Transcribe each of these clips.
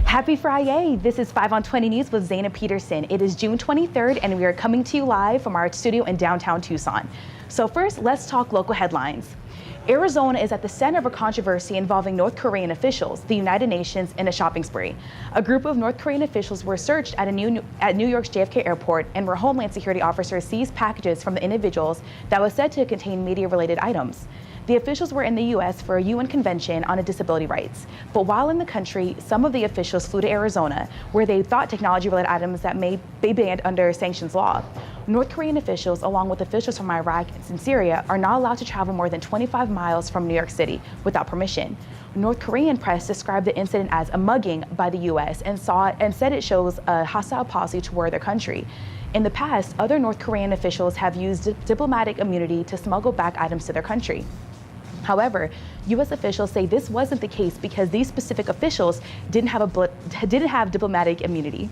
Happy Friday! This is 5 on 20 News with Zeina Peterson. It is June 23rd and we are coming to you live from our studio in downtown Tucson. So first, let's talk local headlines. Arizona is at the center of a controversy involving North Korean officials, the United Nations, and a shopping spree. A group of North Korean officials were searched at New York's JFK airport, and where Homeland Security officers seized packages from the individuals that was said to contain media-related items. The officials were in the U.S. for a UN convention on disability rights. But while in the country, some of the officials flew to Arizona, where they thought technology-related items that may be banned under sanctions law. North Korean officials, along with officials from Iraq and Syria, are not allowed to travel more than 25 miles from New York City without permission. North Korean press described the incident as a mugging by the U.S. and said it shows a hostile policy toward their country. In the past, other North Korean officials have used diplomatic immunity to smuggle back items to their country. However, U.S. officials say this wasn't the case because these specific officials didn't have diplomatic immunity.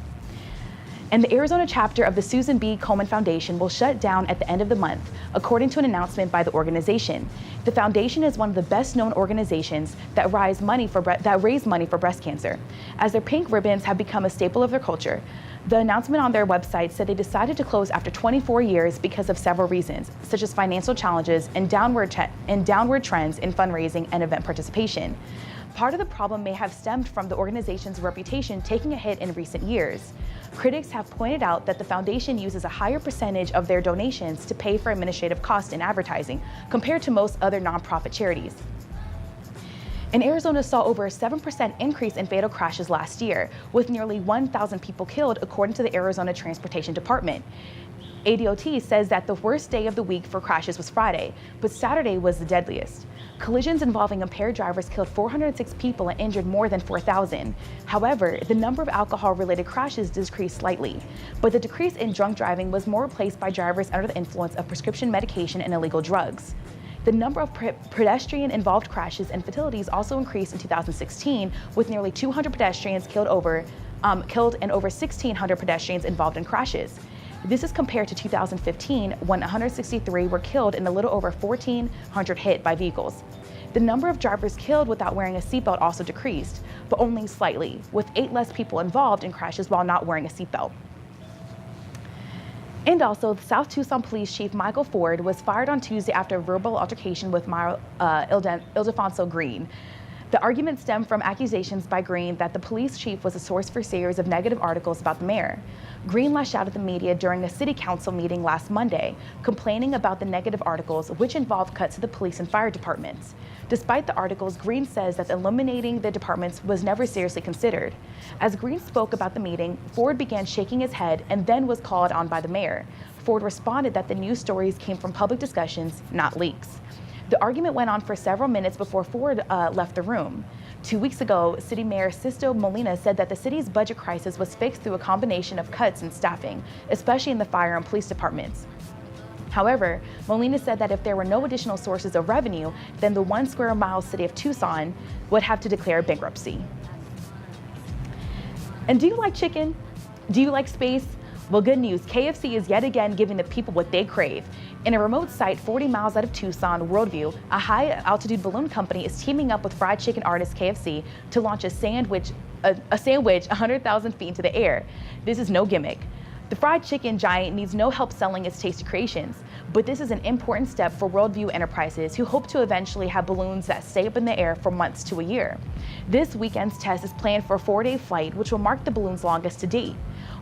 And the Arizona chapter of the Susan B. Komen Foundation will shut down at the end of the month, according to an announcement by the organization. The foundation is one of the best-known organizations that raise money for breast cancer, as their pink ribbons have become a staple of their culture. The announcement on their website said they decided to close after 24 years because of several reasons, such as financial challenges and downward trends in fundraising and event participation. Part of the problem may have stemmed from the organization's reputation taking a hit in recent years. Critics have pointed out that the foundation uses a higher percentage of their donations to pay for administrative costs and advertising compared to most other nonprofit charities. And Arizona saw over a 7% increase in fatal crashes last year, with nearly 1,000 people killed, according to the Arizona Transportation Department. ADOT says that the worst day of the week for crashes was Friday, but Saturday was the deadliest. Collisions involving impaired drivers killed 406 people and injured more than 4,000. However, the number of alcohol-related crashes decreased slightly, but the decrease in drunk driving was more replaced by drivers under the influence of prescription medication and illegal drugs. The number of pedestrian-involved crashes and fatalities also increased in 2016, with nearly 200 pedestrians killed and over 1,600 pedestrians involved in crashes. This is compared to 2015, when 163 were killed and a little over 1,400 hit by vehicles. The number of drivers killed without wearing a seatbelt also decreased, but only slightly, with 8 less people involved in crashes while not wearing a seatbelt. And also, the South Tucson Police Chief Michael Ford was fired on Tuesday after a verbal altercation with Mayor Ildefonso Green. The argument stemmed from accusations by Green that the police chief was a source for a series of negative articles about the mayor. Green lashed out at the media during a city council meeting last Monday, complaining about the negative articles, which involved cuts to the police and fire departments. Despite the articles, Green says that eliminating the departments was never seriously considered. As Green spoke about the meeting, Ford began shaking his head and then was called on by the mayor. Ford responded that the news stories came from public discussions, not leaks. The argument went on for several minutes before Ford left the room. 2 weeks ago, City Mayor Sisto Molina said that the city's budget crisis was fixed through a combination of cuts in staffing, especially in the fire and police departments. However, Molina said that if there were no additional sources of revenue, then the 1 square mile city of Tucson would have to declare bankruptcy. And do you like chicken? Do you like space? Well, good news, KFC is yet again giving the people what they crave. In a remote site 40 miles out of Tucson, Worldview, a high-altitude balloon company is teaming up with fried chicken artist KFC to launch a sandwich 100,000 feet into the air. This is no gimmick. The fried chicken giant needs no help selling its tasty creations, but this is an important step for Worldview Enterprises, who hope to eventually have balloons that stay up in the air for months to a year. This weekend's test is planned for a 4-day flight, which will mark the balloon's longest to date.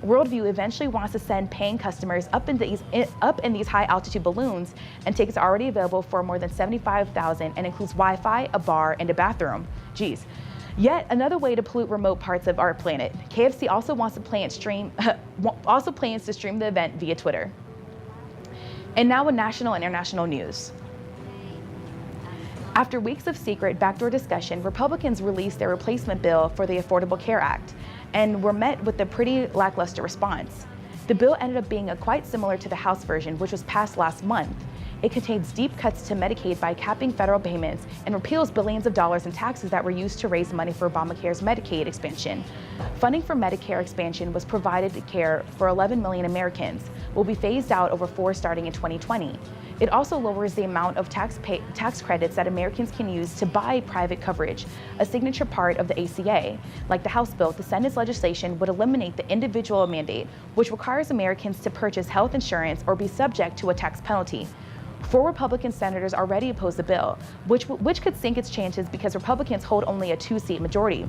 Worldview eventually wants to send paying customers up in these high-altitude balloons, and tickets are already available for more than $75,000 and includes Wi-Fi, a bar, and a bathroom. Geez. Yet another way to pollute remote parts of our planet. KFC also plans to stream the event via Twitter. And now with national and international news. After weeks of secret backdoor discussion, Republicans released their replacement bill for the Affordable Care Act and were met with a pretty lackluster response. The bill ended up being quite similar to the House version, which was passed last month. It contains deep cuts to Medicaid by capping federal payments and repeals billions of dollars in taxes that were used to raise money for Obamacare's Medicaid expansion. Funding for Medicare expansion was provided to care for 11 million Americans, will be phased out over 4 starting in 2020. It also lowers the amount of tax credits that Americans can use to buy private coverage, a signature part of the ACA. Like the House bill, the Senate's legislation would eliminate the individual mandate, which requires Americans to purchase health insurance or be subject to a tax penalty. 4 Republican senators already oppose the bill, which could sink its chances because Republicans hold only a 2-seat majority.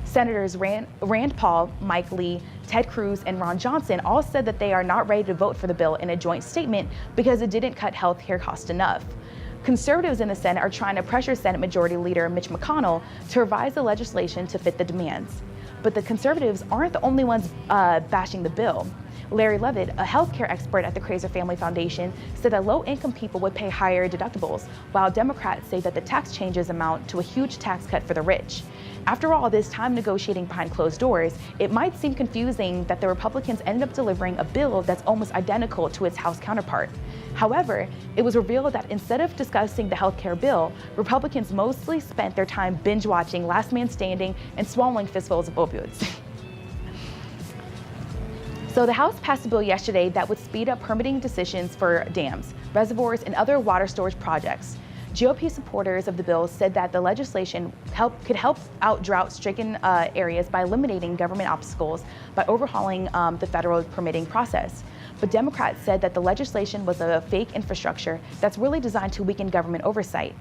Senators Rand Paul, Mike Lee, Ted Cruz, and Ron Johnson all said that they are not ready to vote for the bill in a joint statement because it didn't cut health care costs enough. Conservatives in the Senate are trying to pressure Senate Majority Leader Mitch McConnell to revise the legislation to fit the demands. But the conservatives aren't the only ones bashing the bill. Larry Levitt, a healthcare expert at the Kaiser Family Foundation, said that low-income people would pay higher deductibles, while Democrats say that the tax changes amount to a huge tax cut for the rich. After all this time negotiating behind closed doors, it might seem confusing that the Republicans ended up delivering a bill that's almost identical to its House counterpart. However, it was revealed that instead of discussing the healthcare bill, Republicans mostly spent their time binge-watching Last Man Standing and swallowing fistfuls of opioids. So the House passed a bill yesterday that would speed up permitting decisions for dams, reservoirs, and other water storage projects. GOP supporters of the bill said that the legislation could help out drought-stricken areas by eliminating government obstacles by overhauling the federal permitting process. But Democrats said that the legislation was a fake infrastructure that's really designed to weaken government oversight.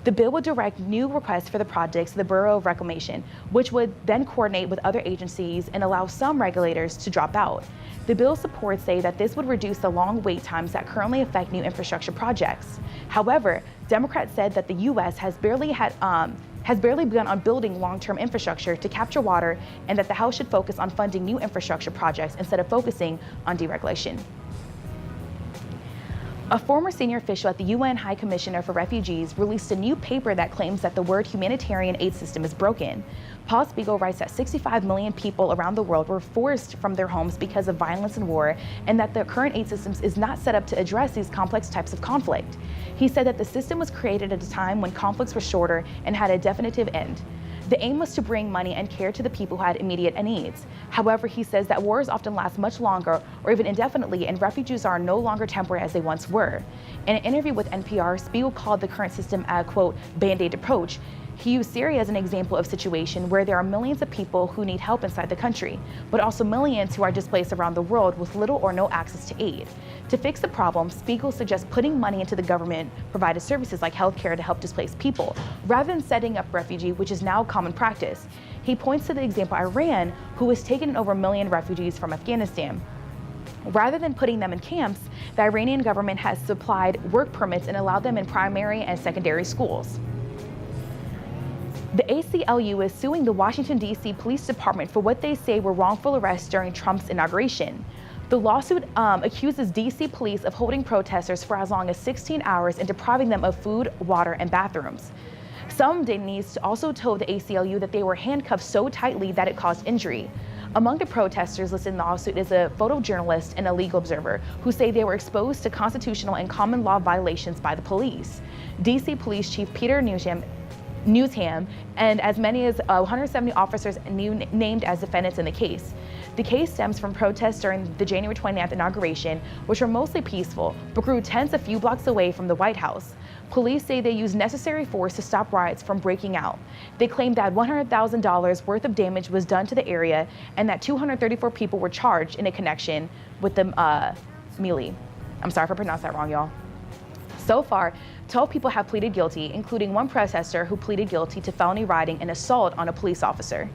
The bill would direct new requests for the projects to the Bureau of Reclamation, which would then coordinate with other agencies and allow some regulators to drop out. The bill's supporters say that this would reduce the long wait times that currently affect new infrastructure projects. However, Democrats said that the U.S. has barely begun on building long-term infrastructure to capture water, and that the House should focus on funding new infrastructure projects instead of focusing on deregulation. A former senior official at the UN High Commissioner for Refugees released a new paper that claims that the word humanitarian aid system is broken. Paul Spiegel writes that 65 million people around the world were forced from their homes because of violence and war, and that the current aid system is not set up to address these complex types of conflict. He said that the system was created at a time when conflicts were shorter and had a definitive end. The aim was to bring money and care to the people who had immediate needs. However, he says that wars often last much longer or even indefinitely, and refugees are no longer temporary as they once were. In an interview with NPR, Spiegel called the current system a, quote, band-aid approach. He used Syria as an example of a situation where there are millions of people who need help inside the country, but also millions who are displaced around the world with little or no access to aid. To fix the problem, Spiegel suggests putting money into the government-provided services like healthcare to help displaced people, rather than setting up refugee, which is now common practice. He points to the example Iran, who has taken in over 1 million refugees from Afghanistan. Rather than putting them in camps, the Iranian government has supplied work permits and allowed them in primary and secondary schools. The ACLU is suing the Washington, D.C. Police Department for what they say were wrongful arrests during Trump's inauguration. The lawsuit accuses D.C. police of holding protesters for as long as 16 hours and depriving them of food, water, and bathrooms. Some detainees also told the ACLU that they were handcuffed so tightly that it caused injury. Among the protesters listed in the lawsuit is a photojournalist and a legal observer who say they were exposed to constitutional and common law violations by the police. D.C. Police Chief Peter Newsham and as many as 170 officers named as defendants in the case. The case stems from protests during the January 29th inauguration, which were mostly peaceful, but grew tense a few blocks away from the White House. Police say they used necessary force to stop riots from breaking out. They claim that $100,000 worth of damage was done to the area and that 234 people were charged in a connection with the melee. I'm sorry if I pronounced that wrong, y'all. So far, 12 people have pleaded guilty, including one protester who pleaded guilty to felony rioting and assault on a police officer.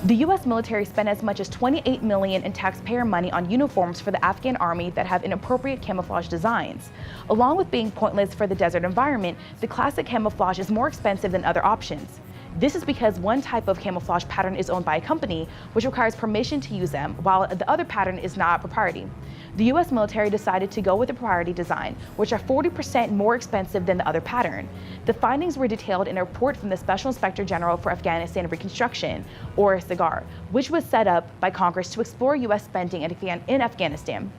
The U.S. military spent as much as $28 million in taxpayer money on uniforms for the Afghan army that have inappropriate camouflage designs. Along with being pointless for the desert environment, the classic camouflage is more expensive than other options. This is because one type of camouflage pattern is owned by a company, which requires permission to use them, while the other pattern is not proprietary. The U.S. military decided to go with the proprietary design, which are 40% more expensive than the other pattern. The findings were detailed in a report from the Special Inspector General for Afghanistan Reconstruction, or SIGAR, which was set up by Congress to explore U.S. spending in Afghanistan.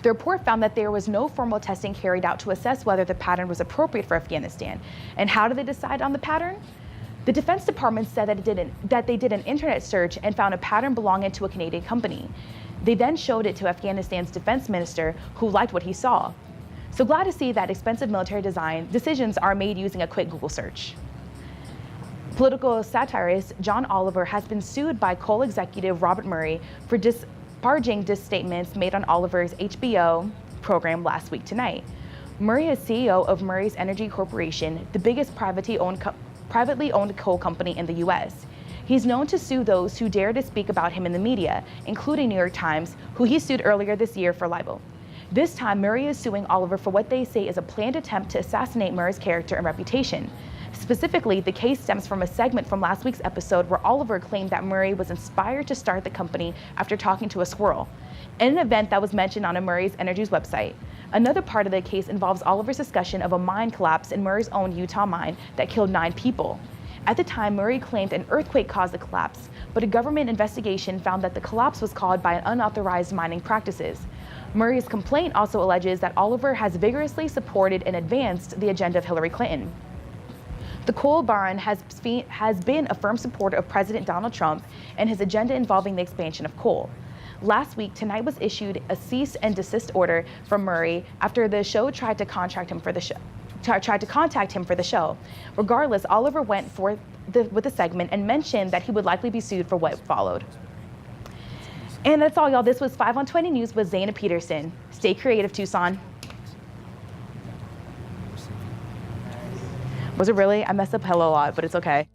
The report found that there was no formal testing carried out to assess whether the pattern was appropriate for Afghanistan. And how did they decide on the pattern? The Defense Department said that they did an internet search and found a pattern belonging to a Canadian company. They then showed it to Afghanistan's defense minister, who liked what he saw. So glad to see that expensive military design decisions are made using a quick Google search. Political satirist John Oliver has been sued by coal executive Robert Murray for disparaging statements made on Oliver's HBO program last week tonight. Murray is CEO of Murray's Energy Corporation, the biggest privately owned coal company in the U.S. He's known to sue those who dare to speak about him in the media, including New York Times, who he sued earlier this year for libel. This time, Murray is suing Oliver for what they say is a planned attempt to assassinate Murray's character and reputation. Specifically, the case stems from a segment from last week's episode where Oliver claimed that Murray was inspired to start the company after talking to a squirrel, in an event that was mentioned on Murray's Energy's website. Another part of the case involves Oliver's discussion of a mine collapse in Murray's own Utah mine that killed 9 people. At the time, Murray claimed an earthquake caused the collapse, but a government investigation found that the collapse was caused by unauthorized mining practices. Murray's complaint also alleges that Oliver has vigorously supported and advanced the agenda of Hillary Clinton. The coal baron has been a firm supporter of President Donald Trump and his agenda involving the expansion of coal. Last week, Tonight was issued a cease and desist order from Murray after the show tried to contact him for the show. Regardless, Oliver went forth with the segment and mentioned that he would likely be sued for what followed. And that's all, y'all. This was 5 on 20 News with Zeina Peterson. Stay creative, Tucson. Was it really? I messed up hello a lot, but it's okay.